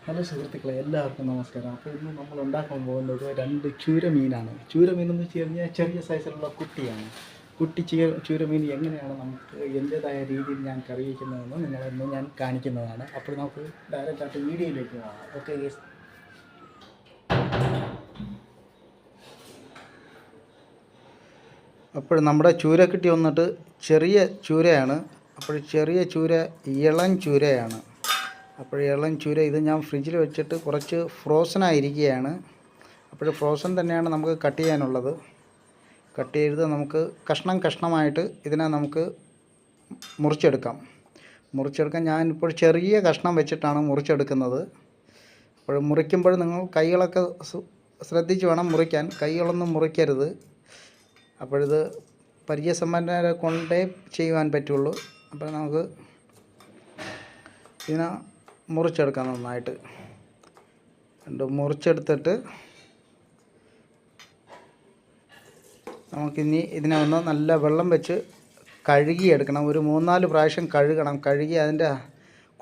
Hello സുഹൃത്തുക്കളെ, എല്ലാവർക്കും നമസ്കാരം. അപ്പോൾ ഇന്ന് നമ്മൾ ഉണ്ടാക്കാൻ പോകുന്നത് 2 ചൂരമീനാണ്. ചൂരമീൻ എന്ന് വെച്ച് കഴിഞ്ഞാൽ ചെറിയ സൈസിലുള്ള കുട്ടിയാണ്. ചൂരമീൻ എങ്ങനെയാണ് നമുക്ക് എൻ്റേതായ രീതിയിൽ ഞാൻ കറി വയ്ക്കുന്നതെന്ന് നിങ്ങളെന്ന് ഞാൻ കാണിക്കുന്നതാണ്. അപ്പോൾ നമുക്ക് ഡയറക്റ്റായിട്ട് വീഡിയോയിലേക്ക് പോകാം. Okay guys. അപ്പോൾ നമ്മുടെ ചൂരക്കുട്ടി വന്നിട്ട് ചെറിയ ചൂരയാണ്. അപ്പോൾ ചെറിയ ചൂര ഇളം ചൂരയാണ്. അപ്പോൾ ഇളം ചൂര ഇത് ഞാൻ ഫ്രിഡ്ജിൽ വെച്ചിട്ട് കുറച്ച് ഫ്രോസനായിരിക്കുകയാണ്. അപ്പോൾ ഫ്രോസൺ തന്നെയാണ് നമുക്ക് കട്ട് ചെയ്യാനുള്ളത്. കട്ട് ചെയ്ത് നമുക്ക് കഷ്ണമായിട്ട് ഇതിനെ നമുക്ക് മുറിച്ചെടുക്കാൻ ഞാനിപ്പോൾ ചെറിയ കഷ്ണം വെച്ചിട്ടാണ് മുറിച്ചെടുക്കുന്നത്. അപ്പോൾ മുറിക്കുമ്പോൾ നിങ്ങൾ കൈകളൊക്കെ ശ്രദ്ധിച്ച് വേണം മുറിക്കാൻ. കൈകളൊന്നും മുറിക്കരുത്. അപ്പോഴിത് പരിചയസമ്പന്നരെ കൊണ്ടേ ചെയ്യുവാൻ പറ്റുള്ളൂ. അപ്പോൾ നമുക്ക് ഇതിനെ മുറിച്ചെടുക്കാം. നന്നായിട്ട് മുറിച്ചെടുത്തിട്ട് നമുക്കിനി ഇതിനെ ഒന്ന് നല്ല വെള്ളം വെച്ച് കഴുകിയെടുക്കണം. ഒരു 3-4 പ്രാവശ്യം കഴുകണം. കഴുകി അതിൻ്റെ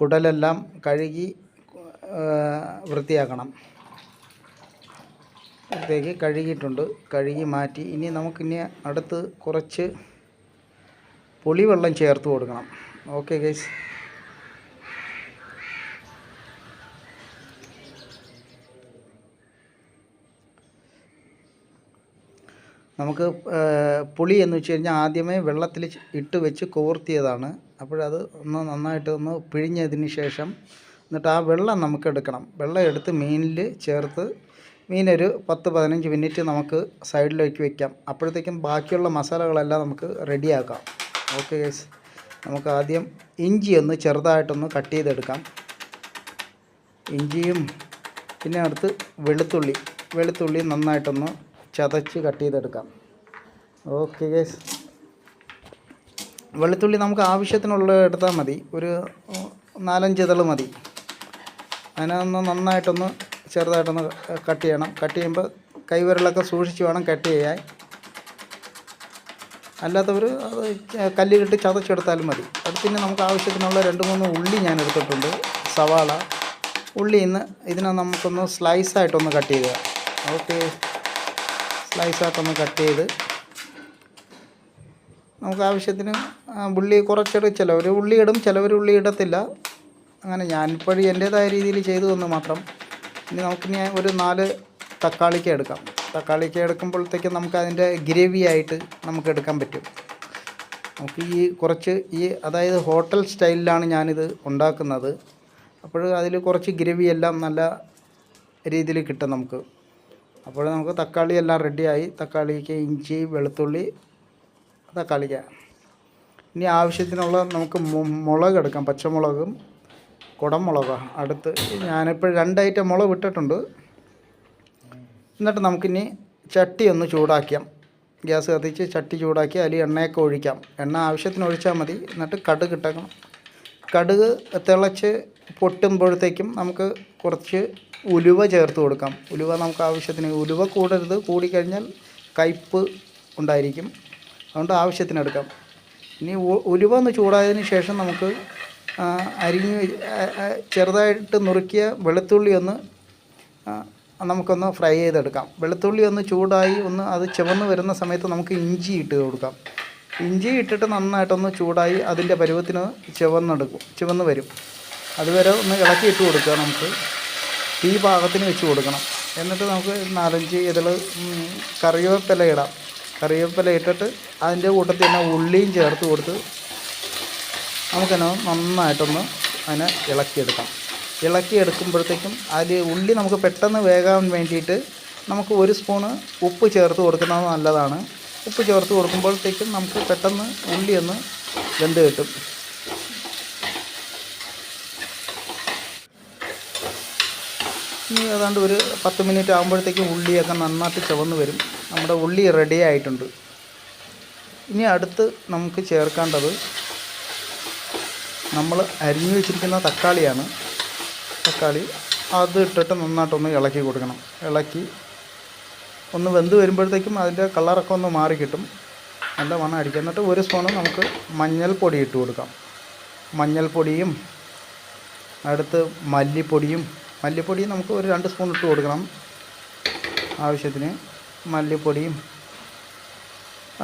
കുടലെല്ലാം കഴുകി വൃത്തിയാക്കണം. അടുത്തേക്ക് കഴുകിയിട്ടുണ്ട്. കഴുകി മാറ്റി ഇനി നമുക്കിനി അടുത്ത് കുറച്ച് പുളിവെള്ളം ചേർത്ത് കൊടുക്കണം. Okay guys. നമുക്ക് പുളി എന്ന് വെച്ച് കഴിഞ്ഞാൽ ആദ്യമേ വെള്ളത്തിൽ ഇട്ട് വെച്ച് കോർത്തിയതാണ്. അപ്പോഴത് നന്നായിട്ട് പിഴിഞ്ഞതിന് ശേഷം എന്നിട്ട് ആ വെള്ളം നമുക്ക് എടുക്കണം. വെള്ളം എടുത്ത് മീനിൽ ചേർത്ത് മീനൊരു 10-15 മിനിറ്റ് നമുക്ക് സൈഡിലേക്ക് വയ്ക്കാം. അപ്പോഴത്തേക്കും ബാക്കിയുള്ള മസാലകളെല്ലാം നമുക്ക് റെഡിയാക്കാം. Okay guys. നമുക്ക് ആദ്യം ഇഞ്ചി ഒന്ന് ചെറുതായിട്ടൊന്ന് കട്ട് ചെയ്തെടുക്കാം. ഇഞ്ചിയും പിന്നെ അടുത്ത് വെളുത്തുള്ളി നന്നായിട്ടൊന്ന് ചതച്ച് കട്ട് ചെയ്തെടുക്കാം. Okay guys. വെളുത്തുള്ളി നമുക്ക് ആവശ്യത്തിനുള്ള എടുത്താൽ മതി. ഒരു 4-5 ഇതൾ മതി. അതിനൊന്ന് നന്നായിട്ടൊന്ന് ചെറുതായിട്ടൊന്ന് കട്ട് ചെയ്യണം. കട്ട് ചെയ്യുമ്പോൾ കൈവിരലൊക്കെ സൂക്ഷിച്ച് വേണം കട്ട് ചെയ്യാൻ. അല്ലാത്തവർ അത് കല്ലിലിട്ട് ചതച്ചെടുത്താലും മതി. അത് പിന്നെ നമുക്ക് ആവശ്യത്തിനുള്ള 2-3 ഉള്ളി ഞാൻ എടുത്തിട്ടുണ്ട്. സവാള ഉള്ളി ഇതിനെ നമുക്കൊന്ന് സ്ലൈസായിട്ടൊന്ന് കട്ട് ചെയ്യുക. ഓക്കെ. സ്ലൈസായിട്ടൊന്ന് കട്ട് ചെയ്ത് നമുക്ക് ആവശ്യത്തിന് ഉള്ളി കുറച്ചെടുത്ത് ചിലവർ ഉള്ളി ഇടും, ചിലവർ ഉള്ളി ഇടത്തില്ല. അങ്ങനെ ഞാനിപ്പോഴും എൻ്റേതായ രീതിയിൽ ചെയ്തു എന്ന് മാത്രം. ഇനി നമുക്കിനി ഒരു 4 തക്കാളിക്ക എടുക്കാം. തക്കാളിക്ക എടുക്കുമ്പോഴത്തേക്കും നമുക്ക് അതിൻ്റെ ഗ്രേവി ആയിട്ട് നമുക്ക് എടുക്കാൻ പറ്റും. നമുക്ക് അതായത് ഹോട്ടൽ സ്റ്റൈലിലാണ് ഞാനിത് ഉണ്ടാക്കുന്നത്. അപ്പോൾ അതിൽ കുറച്ച് ഗ്രേവി എല്ലാം നല്ല രീതിയിൽ കിട്ടും നമുക്ക്. അപ്പോൾ നമുക്ക് തക്കാളി എല്ലാം റെഡിയായി. തക്കാളിക്ക് ഇഞ്ചി, വെളുത്തുള്ളി, തക്കാളിക്ക. ഇനി ആവശ്യത്തിനുള്ള നമുക്ക് മുളക് എടുക്കാം. പച്ചമുളകും കുടമുളകാണ് അടുത്ത്. ഞാനിപ്പോൾ 2 ഐറ്റം മുളക് ഇട്ടിട്ടുണ്ട്. എന്നിട്ട് നമുക്കിനി ചട്ടി ഒന്ന് ചൂടാക്കാം. ഗ്യാസ് കത്തിച്ച് ചട്ടി ചൂടാക്കി അതിൽ എണ്ണയൊക്കെ ഒഴിക്കാം. എണ്ണ ആവശ്യത്തിന് ഒഴിച്ചാൽ മതി. എന്നിട്ട് കടുക് ഇട്ടേക്കണം. കടുക് തിളച്ച് പൊട്ടുമ്പോഴത്തേക്കും നമുക്ക് കുറച്ച് ഉലുവ ചേർത്ത് കൊടുക്കാം. ഉലുവ നമുക്ക് ആവശ്യത്തിന്. ഉലുവ കൂടരുത്, കൂടിക്കഴിഞ്ഞാൽ കയ്പ്പ് ഉണ്ടായിരിക്കും. അതുകൊണ്ട് ആവശ്യത്തിന് എടുക്കാം. ഇനി ഉലുവ ഒന്ന് ചൂടായതിന് ശേഷം നമുക്ക് ചെറുതായിട്ട് നുറുക്കിയ വെളുത്തുള്ളി നമുക്കൊന്ന് ഫ്രൈ ചെയ്തെടുക്കാം. വെളുത്തുള്ളി ഒന്ന് ചൂടായി അത് ചുവന്ന് വരുന്ന സമയത്ത് നമുക്ക് ഇഞ്ചി ഇട്ട് കൊടുക്കാം. ഇഞ്ചി ഇട്ടിട്ട് നന്നായിട്ടൊന്ന് ചൂടായി അതിൻ്റെ പരുവത്തിന് ചുവന്ന് വരും. അതുവരെ ഒന്ന് ഇളക്കിയിട്ട് കൊടുക്കുക. നമുക്ക് തീ പാകത്തിന് വെച്ച് കൊടുക്കണം. എന്നിട്ട് നമുക്ക് 4-5 ഇതൾ കറിവേപ്പില ഇടാം. കറിവേപ്പില ഇട്ടിട്ട് അതിൻ്റെ കൂട്ടത്തിൽ തന്നെ ഉള്ളിയും ചേർത്ത് കൊടുത്ത് നമുക്കെന്നെ നന്നായിട്ടൊന്ന് അതിനെ ഇളക്കിയെടുക്കുമ്പോഴത്തേക്കും അതിൽ ഉള്ളി നമുക്ക് പെട്ടെന്ന് വേകാൻ വേണ്ടിയിട്ട് നമുക്ക് 1 സ്പൂണ് ഉപ്പ് ചേർത്ത് കൊടുക്കുന്നത് നല്ലതാണ്. ഉപ്പ് ചേർത്ത് കൊടുക്കുമ്പോഴത്തേക്കും നമുക്ക് പെട്ടെന്ന് ഉള്ളി ഒന്ന് വെന്ത് കിട്ടും. ഇനി ഏതാണ്ട് ഒരു 10 മിനിറ്റ് ആകുമ്പോഴത്തേക്കും ഉള്ളിയൊക്കെ നന്നായിട്ട് ചുവന്ന് വരും. നമ്മുടെ ഉള്ളി റെഡി ആയിട്ടുണ്ട്. ഇനി അടുത്ത് നമുക്ക് ചേർക്കേണ്ടത് നമ്മൾ അരിഞ്ഞു വെച്ചിരിക്കുന്ന തക്കാളിയാണ്. തക്കാളി അത് ഇട്ടിട്ട് നന്നായിട്ടൊന്ന് ഇളക്കി കൊടുക്കണം. ഇളക്കി ഒന്ന് വെന്ത് വരുമ്പോഴത്തേക്കും അതിൻ്റെ കളറൊക്കെ ഒന്ന് മാറി കിട്ടും. നല്ല മണം അടിക്കുക. എന്നിട്ട് 1 സ്പൂണ് നമുക്ക് മഞ്ഞൾപ്പൊടി ഇട്ട് കൊടുക്കാം. മഞ്ഞൾപ്പൊടിയും അടുത്ത് മല്ലിപ്പൊടിയും മല്ലിപ്പൊടി നമുക്ക് ഒരു 2 സ്പൂൺ ഇട്ട് കൊടുക്കണം ആവശ്യത്തിന്. മല്ലിപ്പൊടിയും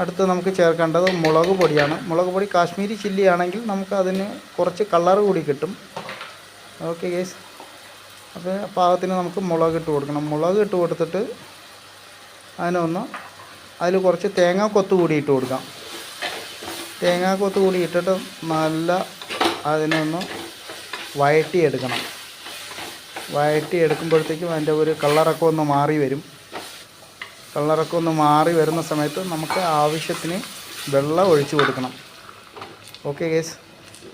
അടുത്ത് നമുക്ക് ചേർക്കേണ്ടത് മുളക് പൊടിയാണ്. മുളക് പൊടി കാശ്മീരി ചില്ലി ആണെങ്കിൽ നമുക്ക് അതിന് കുറച്ച് കളർ കൂടി കിട്ടും. ഓക്കെ ഗൈസ്, അപ്പോൾ പാകത്തിന് നമുക്ക് മുളക് ഇട്ട് കൊടുക്കണം. മുളക് ഇട്ട് കൊടുത്തിട്ട് അതിൽ കുറച്ച് തേങ്ങാക്കൊത്ത് കൂടി ഇട്ട് കൊടുക്കാം. തേങ്ങാക്കൊത്ത് കൂടി ഇട്ടിട്ട് നല്ല അതിനൊന്ന് വഴറ്റിയെടുക്കണം. വഴറ്റിയെടുക്കുമ്പോഴത്തേക്കും അതിൻ്റെ ഒരു കളറൊക്കെ ഒന്ന് മാറി വരും. കളറൊക്കെ ഒന്ന് മാറി വരുന്ന സമയത്ത് നമുക്ക് ആവശ്യത്തിന് വെള്ളം ഒഴിച്ച് കൊടുക്കണം. ഓക്കെ ഗൈസ്,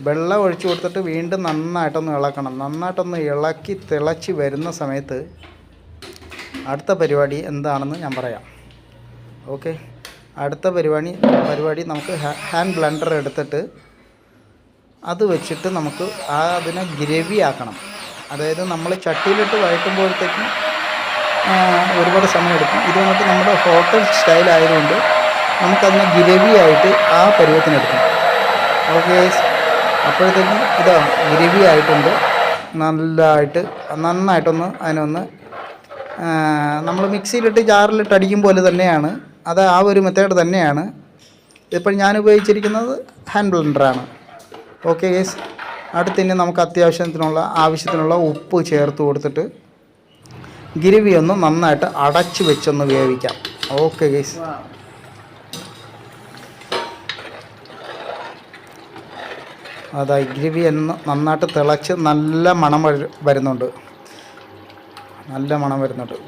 വെള്ളം ഒഴിച്ച് കൊടുത്തിട്ട് വീണ്ടും നന്നായിട്ടൊന്ന് ഇളക്കണം. നന്നായിട്ടൊന്ന് ഇളക്കി തിളച്ച് വരുന്ന സമയത്ത് അടുത്ത പരിപാടി എന്താണെന്ന് ഞാൻ പറയാം. ഓക്കെ, അടുത്ത പരിപാടി നമുക്ക് ഹാൻഡ് ബ്ലെൻഡർ എടുത്തിട്ട് അത് വെച്ചിട്ട് നമുക്ക് അതിനെ ഗ്രേവി ആക്കണം. അതായത് നമ്മൾ ചട്ടിയിലിട്ട് വഴറ്റുമ്പോഴത്തേക്കും ഒരുപാട് സമയം എടുക്കും. ഇത് വന്നിട്ട് നമ്മുടെ ഹോട്ടൽ സ്റ്റൈൽ ആയതുകൊണ്ട് നമുക്കതിനെ ഗ്രേവി ആയിട്ട് ആ പരുവത്തിനെടുക്കും. ഓക്കെ, അപ്പോഴത്തേക്കും ഇതാ ഗ്രേവി ആയിട്ടുണ്ട്. നന്നായിട്ടൊന്ന് അതിനൊന്ന് നമ്മൾ മിക്സിയിലിട്ട് ജാറിലിട്ട് അടിക്കും പോലെ തന്നെയാണ്. അത് ആ ഒരു മെത്തേഡ് തന്നെയാണ്. ഇപ്പോൾ ഞാൻ ഉപയോഗിച്ചിരിക്കുന്നത് ഹാൻഡ് ബ്ലെൻഡറാണ്. ഓക്കെ ഗൈസ്, അടുത്തിനി നമുക്ക് ആവശ്യത്തിനുള്ള ഉപ്പ് ചേർത്ത് കൊടുത്തിട്ട് ഗ്രേവി ഒന്ന് നന്നായിട്ട് അടച്ച് വെച്ചൊന്ന് വേവിക്കാം. ഓക്കെ ഗൈസ്, അതായി ഗ്രേവി നന്നായിട്ട് തിളച്ച് നല്ല മണം വരുന്നുണ്ട്.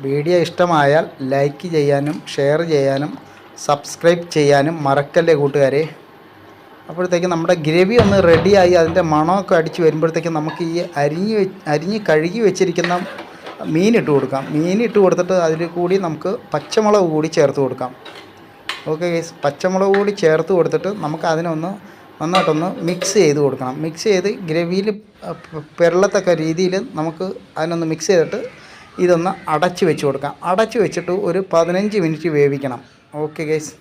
വീഡിയോ ഇഷ്ടമായാൽ ലൈക്ക് ചെയ്യാനും ഷെയർ ചെയ്യാനും സബ്സ്ക്രൈബ് ചെയ്യാനും മറക്കല്ലേ കൂട്ടുകാരെ. അപ്പോഴത്തേക്കും നമ്മുടെ ഗ്രേവി ഒന്ന് റെഡിയായി അതിൻ്റെ മണമൊക്കെ അടിച്ച് വരുമ്പോഴത്തേക്കും നമുക്ക് ഈ അരിഞ്ഞ് കഴുകി വെച്ചിരിക്കുന്ന മീനിട്ട് കൊടുക്കാം. മീനിട്ട് കൊടുത്തിട്ട് അതിൽ കൂടി നമുക്ക് പച്ചമുളക് കൂടി ചേർത്ത് കൊടുക്കാം. ഓക്കെ ഗൈസ്, പച്ചമുളക് കൂടി ചേർത്ത് കൊടുത്തിട്ട് നമുക്ക് അതിനൊന്ന് നന്നായിട്ടൊന്ന് മിക്സ് ചെയ്ത് കൊടുക്കണം. മിക്സ് ചെയ്ത് ഗ്രേവിയിൽ പെരളത്തക്ക രീതിയിൽ നമുക്ക് അതിനൊന്ന് മിക്സ് ചെയ്തിട്ട് ഇതൊന്ന് അടച്ച് വെച്ച് കൊടുക്കാം. അടച്ച് വെച്ചിട്ട് ഒരു 15 മിനിറ്റ് വേവിക്കണം. ഓക്കെ ഗൈസ്,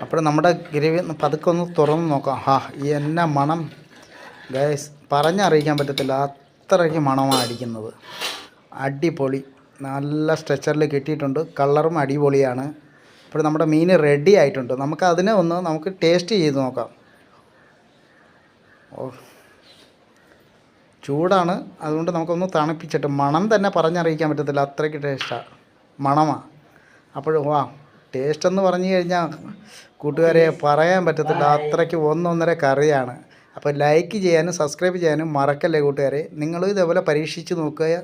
അപ്പോൾ നമ്മുടെ ഗ്രേവി പതുക്കെ ഒന്ന് തുറന്ന് നോക്കാം. എന്നാ മണം ഗൈസ്, പറഞ്ഞറിയിക്കാൻ പറ്റത്തില്ല, അത്രയ്ക്ക് മണമാണ് അടിക്കുന്നത്. അടിപൊളി, നല്ല സ്ട്രെച്ചറിൽ കിട്ടിയിട്ടുണ്ട്. കളറും അടിപൊളിയാണ്. അപ്പോൾ നമ്മുടെ മീൻ റെഡി ആയിട്ടുണ്ട്. നമുക്ക് ടേസ്റ്റ് ചെയ്ത് നോക്കാം. ചൂടാണ്, അതുകൊണ്ട് നമുക്കൊന്ന് തണുപ്പിച്ചിട്ട് മണം തന്നെ പറഞ്ഞറിയിക്കാൻ പറ്റത്തില്ല, അത്രയ്ക്ക് ടേസ്റ്റാണ്, മണമാണ്. അപ്പോൾ ടേസ്റ്റ് എന്ന് പറഞ്ഞു കഴിഞ്ഞാൽ കൂട്ടുകാരെ പറയാൻ പറ്റത്തില്ല, അത്രയ്ക്ക് ഒന്നൊന്നര കറിയാണ്. അപ്പോൾ ലൈക്ക് ചെയ്യാനും സബ്സ്ക്രൈബ് ചെയ്യാനും മറക്കല്ലേ കൂട്ടുകാരെ. നിങ്ങളും ഇതേപോലെ പരീക്ഷിച്ച് നോക്കുക.